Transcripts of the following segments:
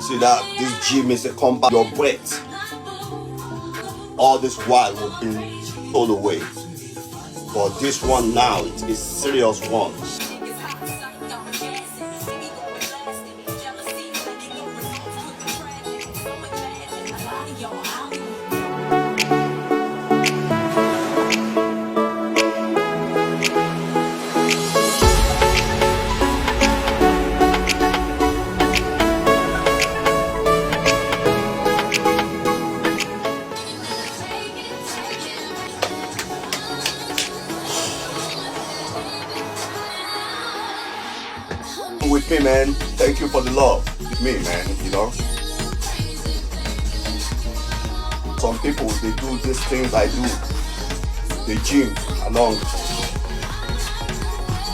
See that this gym is a combat. Your breath all this while will be all the way. But this one now, it is serious one. With me, man. Thank you for the love. With me, man, you know. Some people, they do these things I do. They gym along.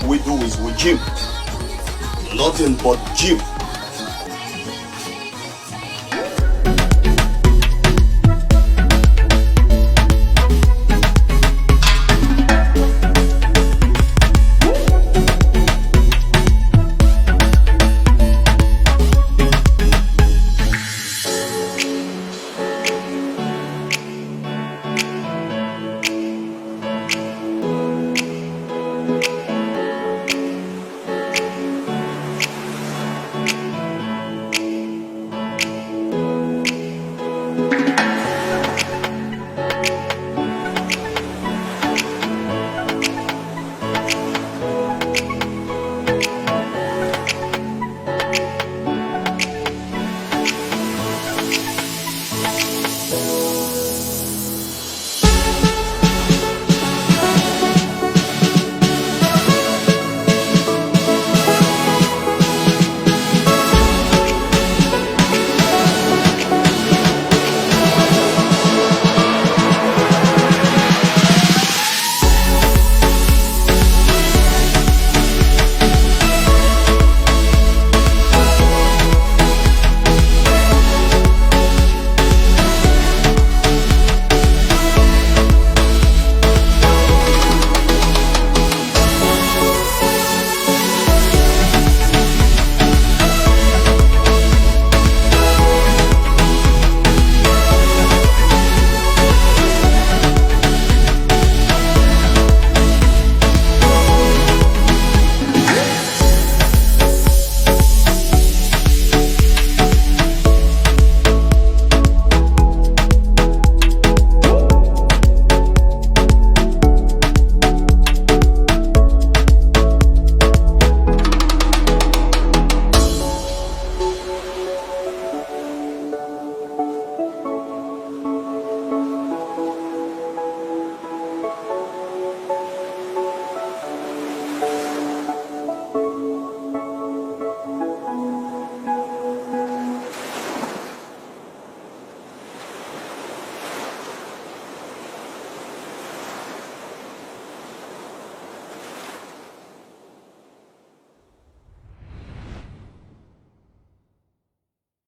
We do is we gym. Nothing but gym.